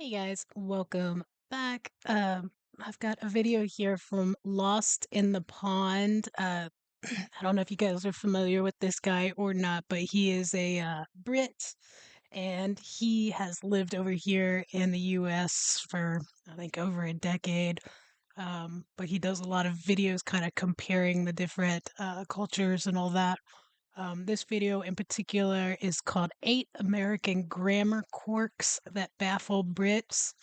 Hey guys, welcome back. I've got a video here from Lost in the Pond. I don't know if you guys are familiar with this guy or not, but he is a Brit and he has lived over here in the US for I think over a decade. But he does a lot of videos kind of comparing the different cultures and all that. This video in particular is called 8 American Grammar Quirks That Baffle Brits.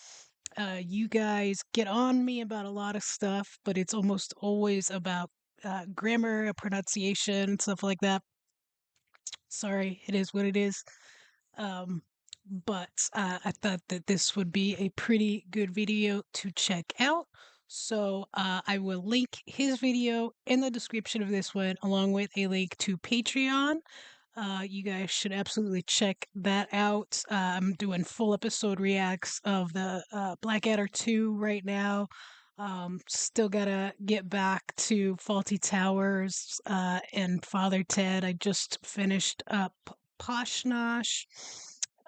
You guys get on me about a lot of stuff, but it's almost always about grammar, pronunciation, stuff like that. Sorry, it is what it is. Um, but I thought that this would be a pretty good video to check out. So I will link his video in the description of this one, along with a link to Patreon. You guys should absolutely check that out. I'm doing full episode reacts of the Blackadder 2 right now. Still gotta get back to Faulty Towers and Father Ted. I just finished up Poshnosh.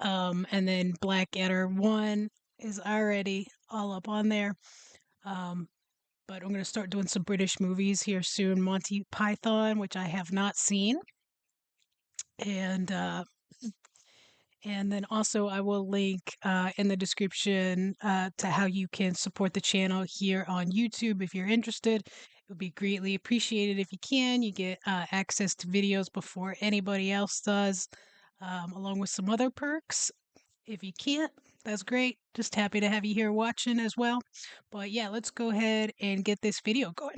And then Blackadder 1 is already all up on there. Um, but I'm going to start doing some British movies here soon. Monty Python, which I have not seen. And then also I will link in the description to how you can support the channel here on YouTube if you're interested. It would be greatly appreciated if you can. You get access to videos before anybody else does, along with some other perks. If you can't, that's great. Just happy to have you here watching as well. But yeah, let's go ahead and get this video going.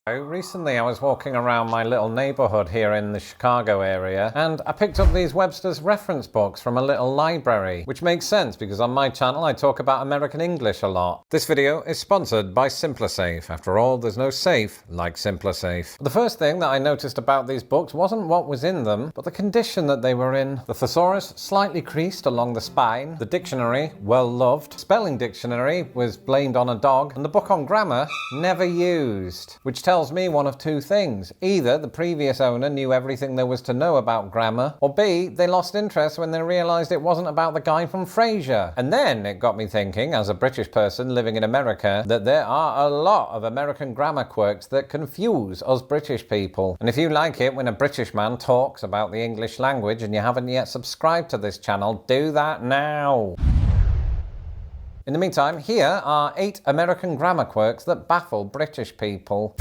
Recently I was walking around my little neighbourhood here in the Chicago area and I picked up these Webster's reference books from a little library, which makes sense because on my channel I talk about American English a lot. This video is sponsored by SimpliSafe. After all, there's no safe like SimpliSafe. The first thing that I noticed about these books wasn't what was in them, but the condition that they were in. The thesaurus slightly creased along the spine, the dictionary well loved, spelling dictionary was blamed on a dog, and the book on grammar never used, which tells me one of two things. Either the previous owner knew everything there was to know about grammar, or B, they lost interest when they realised it wasn't about the guy from Frasier. And then it got me thinking, as a British person living in America, that there are a lot of American grammar quirks that confuse us British people. And if you like it when a British man talks about the English language and you haven't yet subscribed to this channel, do that now. In the meantime, here are 8 American grammar quirks that baffle British people.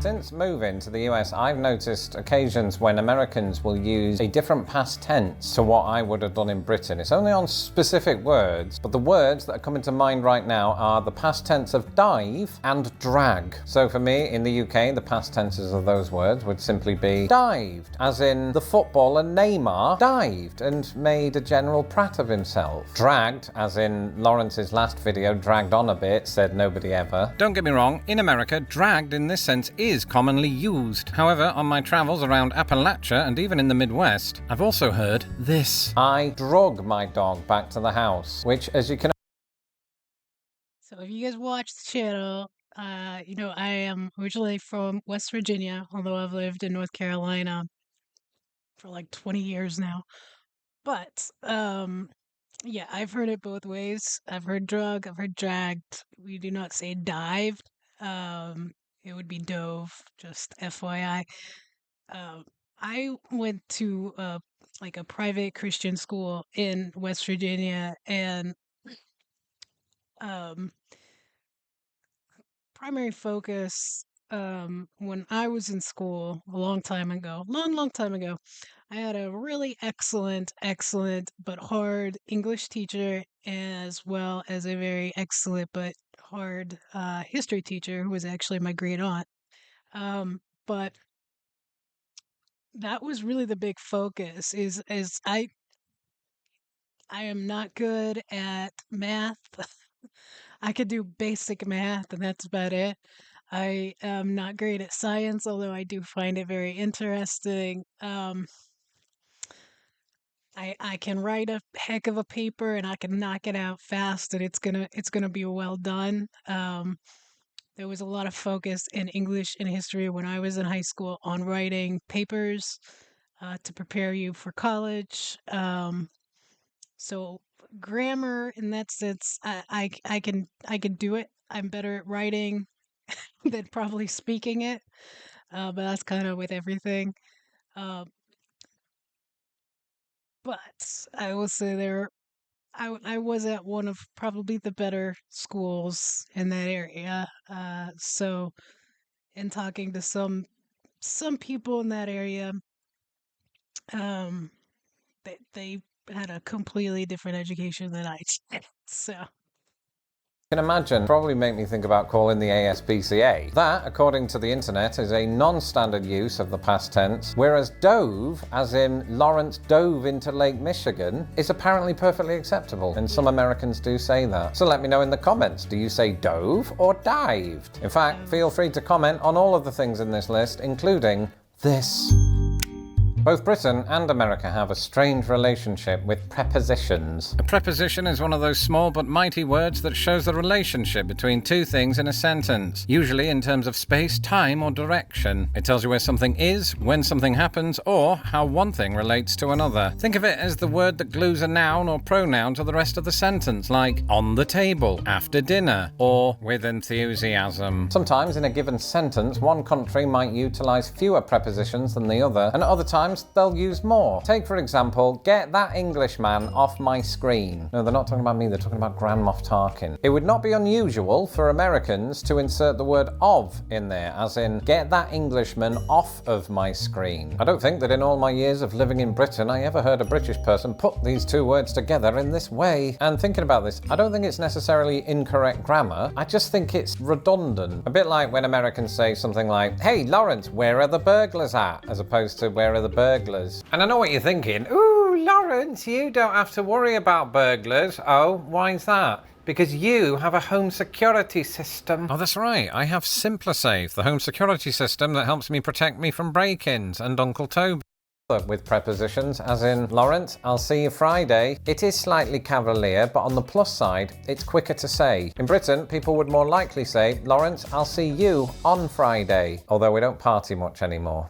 Since moving to the US, I've noticed occasions when Americans will use a different past tense to what I would have done in Britain. It's only on specific words, but the words that are coming to mind right now are the past tense of dive and drag. So for me, in the UK, the past tenses of those words would simply be dived, as in the footballer Neymar dived and made a general prat of himself. Dragged, as in Lawrence's last video, dragged on a bit, said nobody ever. Don't get me wrong, in America, dragged in this sense is commonly used. However, on my travels around Appalachia and even in the Midwest, I've also heard this. I drug my dog back to the house, which, as you can... So if you guys watch the channel, you know, I am originally from West Virginia, although I've lived in North Carolina for like 20 years now. But yeah, I've heard it both ways. I've heard drug, I've heard dragged. We do not say dived. It would be dove, just FYI. I went to like a private Christian school in West Virginia, and um, primary focus when I was in school a long time ago, long time ago, I had a really excellent but hard English teacher, as well as a very excellent but hard history teacher who was actually my great aunt. But that was really the big focus. Is I am not good at math. I could do basic math, and that's about it. I am not great at science, although I do find it very interesting. I can write a heck of a paper and I can knock it out fast, and it's gonna be well done. There was a lot of focus in English and history when I was in high school on writing papers to prepare you for college. So Grammar in that sense, I can do it. I'm better at writing than probably speaking it. But that's kind of with everything. Um, but I will say I was at one of probably the better schools in that area. So in talking to some people in that area, um, they had a completely different education than I did. So Can imagine probably make me think about calling the ASPCA. That, according to the internet, is a non-standard use of the past tense, whereas dove, as in Lawrence dove into Lake Michigan, is apparently perfectly acceptable, and some Americans do say that. So let me know in the comments, do you say dove or dived? In fact, feel free to comment on all of the things in this list, including this. Both Britain and America have a strange relationship with prepositions. A preposition is one of those small but mighty words that shows the relationship between two things in a sentence, usually in terms of space, time, or direction. It tells you where something is, when something happens, or how one thing relates to another. Think of it as the word that glues a noun or pronoun to the rest of the sentence, like on the table, after dinner, or with enthusiasm. Sometimes in a given sentence, one country might utilize fewer prepositions than the other, and at other times they'll use more. Take, for example, get that Englishman off my screen. No, they're not talking about me, they're talking about Grand Moff Tarkin. It would not be unusual for Americans to insert the word of in there, as in, get that Englishman off of my screen. I don't think that in all my years of living in Britain, I ever heard a British person put these two words together in this way. And thinking about this, I don't think it's necessarily incorrect grammar, I just think it's redundant. A bit like when Americans say something like, hey Lawrence, where are the burglars at? As opposed to, where are the burglars? And I know what you're thinking. Ooh, Lawrence, you don't have to worry about burglars. Oh, why's that? Because you have a home security system. Oh, that's right. I have SimpliSafe, the home security system that helps me protect me from break-ins, and Uncle Toby. With prepositions, as in, Lawrence, I'll see you Friday. It is slightly cavalier, but on the plus side, it's quicker to say. In Britain, people would more likely say, Lawrence, I'll see you on Friday, although we don't party much anymore.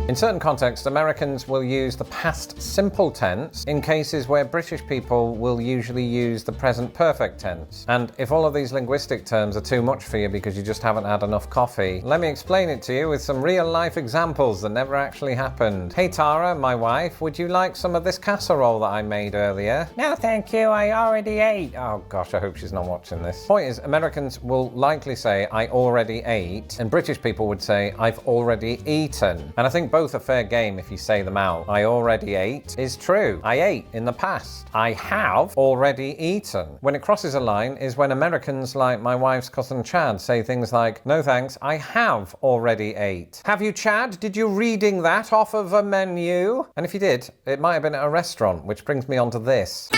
In certain contexts, Americans will use the past simple tense in cases where British people will usually use the present perfect tense. And if all of these linguistic terms are too much for you because you just haven't had enough coffee, let me explain it to you with some real life examples that never actually happened. Hey Tara, my wife, would you like some of this casserole that I made earlier? No, thank you, I already ate. Oh gosh, I hope she's not watching this. Point is, Americans will likely say, I already ate, and British people would say, I've already eaten. And I think both are fair game if you say them out. I already ate is true. I ate in the past. I have already eaten. When it crosses a line is when Americans like my wife's cousin Chad say things like, no thanks, I have already ate. Have you, Chad? Did you reading that off of a menu? And if you did, it might have been at a restaurant, which brings me on to this.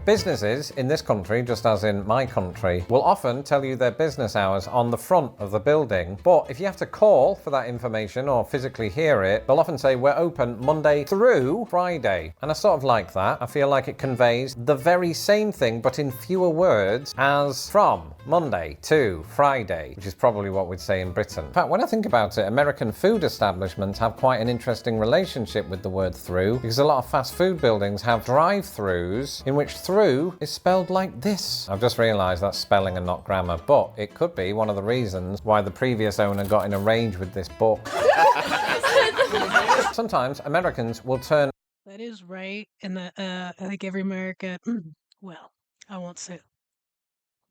Businesses in this country, just as in my country, will often tell you their business hours on the front of the building. But if you have to call for that information or physically hear it, they'll often say we're open Monday through Friday. And I sort of like that. I feel like it conveys the very same thing, but in fewer words, as from Monday to Friday, which is probably what we'd say in Britain. In fact, when I think about it, American food establishments have quite an interesting relationship with the word through, because a lot of fast food buildings have drive-thrus in which through is spelled like this. I've just realised that's spelling and not grammar, but it could be one of the reasons why the previous owner got in a rage with this book. Sometimes Americans will turn... that is right. And I think every American, well, I won't say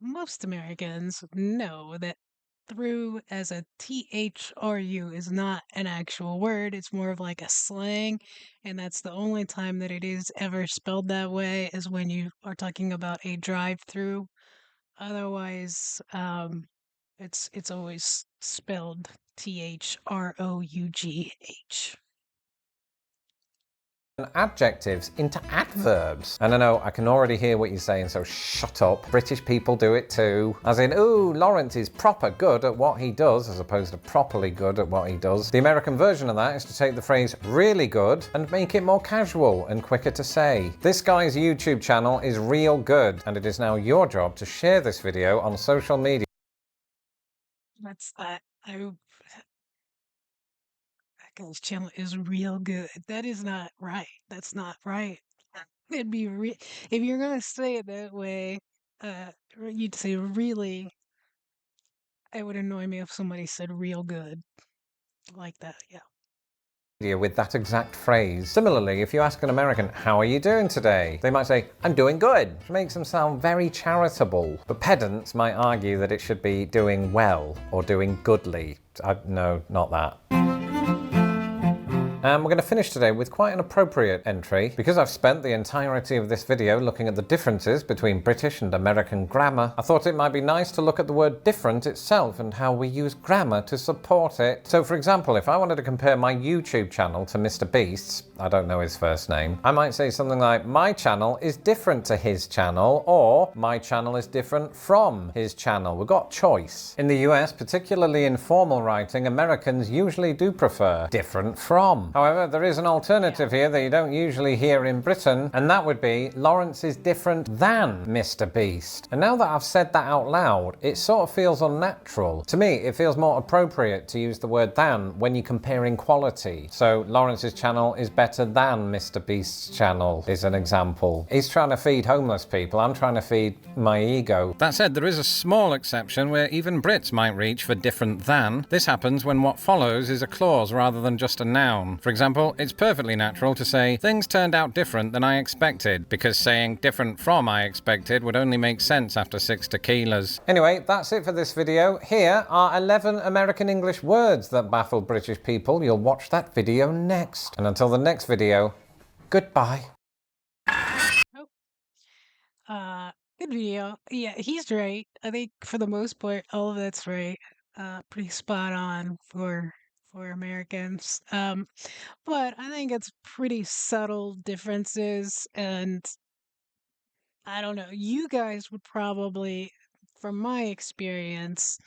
most Americans know that through as a THRU is not an actual word. It's more of like a slang. And that's the only time that it is ever spelled that way is when you are talking about a drive-through. Otherwise, it's always spelled THROUGH. adjectives into adverbs. And I know I can already hear what you're saying, so shut up. British people do it too. As in, ooh, Lawrence is proper good at what he does, as opposed to properly good at what he does. The American version of that is to take the phrase really good and make it more casual and quicker to say. This guy's YouTube channel is real good, and it is now your job to share this video on social media. That's that. I guy's channel is real good. That is not right. That's not right. It'd be if you're gonna say it that way, you'd say really. It would annoy me if somebody said real good like that. Yeah. With that exact phrase. Similarly, if you ask an American, how are you doing today? They might say, I'm doing good, which makes them sound very charitable. But pedants might argue that it should be doing well or doing goodly. No, not that. And we're going to finish today with quite an appropriate entry. Because I've spent the entirety of this video looking at the differences between British and American grammar, I thought it might be nice to look at the word different itself and how we use grammar to support it. So for example, if I wanted to compare my YouTube channel to Mr. Beast's, I don't know his first name, I might say something like, my channel is different to his channel, or my channel is different from his channel. We've got choice. In the US, particularly in formal writing, Americans usually do prefer different from. However, there is an alternative here that you don't usually hear in Britain, and that would be Lawrence is different than Mr. Beast. And now that I've said that out loud, it sort of feels unnatural. To me, it feels more appropriate to use the word than when you're comparing quality. So Lawrence's channel is better than Mr. Beast's channel is an example. He's trying to feed homeless people, I'm trying to feed my ego. That said, there is a small exception where even Brits might reach for different than. This happens when what follows is a clause rather than just a noun. For example, it's perfectly natural to say, things turned out different than I expected, because saying different from I expected would only make sense after 6 tequilas. Anyway, that's it for this video. Here are 11 American English words that baffle British people. You'll watch that video next. And until the next video, goodbye. Oh, good video. Yeah, he's right. I think for the most part, all of that's right. Pretty spot on for Americans. But I think it's pretty subtle differences, and I don't know. You guys would probably, from my experience,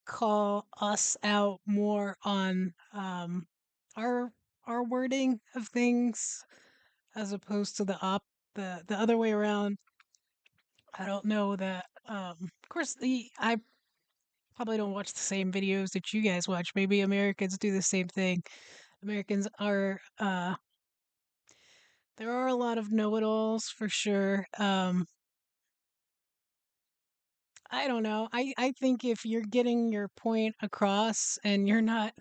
call us out more on our our wording of things as opposed to the other way around. I don't know that. Of course, the I probably don't watch the same videos that you guys watch. Maybe Americans do the same thing. Americans are there are a lot of know-it-alls for sure. I don't know. I think if you're getting your point across and you're not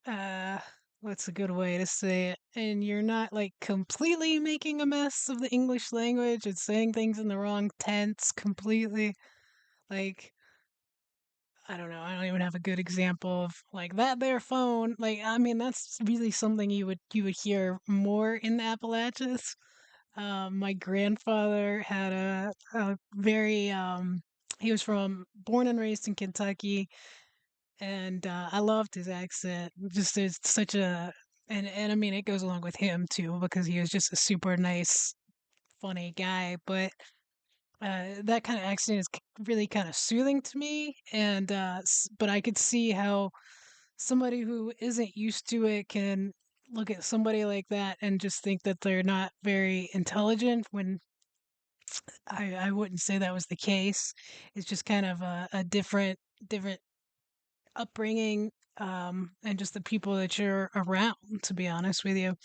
uh what's a good way to say it? And you're not like completely making a mess of the English language and saying things in the wrong tense completely. Like I don't know. I don't even have a good example of like that there phone. Like I mean that's really something you would hear more in the Appalachians. My grandfather had a very he was from born and raised in Kentucky, and I loved his accent. Just there's such a and I mean it goes along with him too because he was just a super nice, funny guy. But that kind of accent is really kind of soothing to me, and but I could see how somebody who isn't used to it can look at somebody like that and just think that they're not very intelligent when I wouldn't say that was the case. It's just kind of a different upbringing, and just the people that you're around, to be honest with you.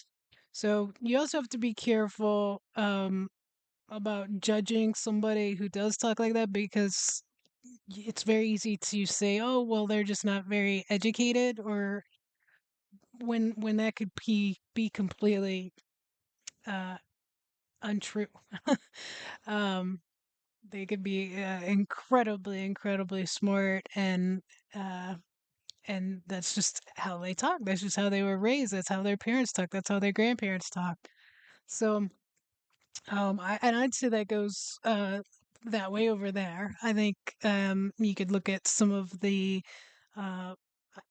So you also have to be careful about judging somebody who does talk like that because it's very easy to say, "Oh, well, they're just not very educated," or when that could be completely uh, untrue. um, they could be incredibly smart, uh, and that's just how they talk. That's just how they were raised. That's how their parents talk. That's how their grandparents talk. So, I'd say that goes that way over there. I think you could look at some of the. Uh,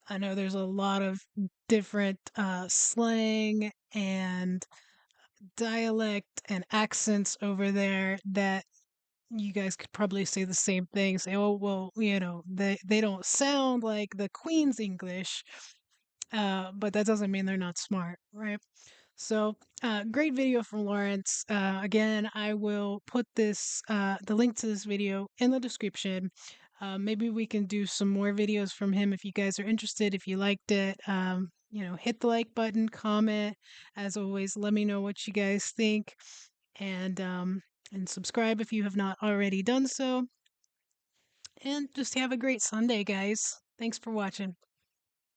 I know there's a lot of different slang and dialect and accents over there that you guys could probably say the same thing. Say, oh well, they don't sound like the Queen's English, but that doesn't mean they're not smart, right? So, great video from Lawrence. Again, I will put the link to this video in the description. Maybe we can do some more videos from him if you guys are interested. If you liked it, hit the like button, comment. As always, let me know what you guys think, and subscribe if you have not already done so. And just have a great Sunday, guys. Thanks for watching.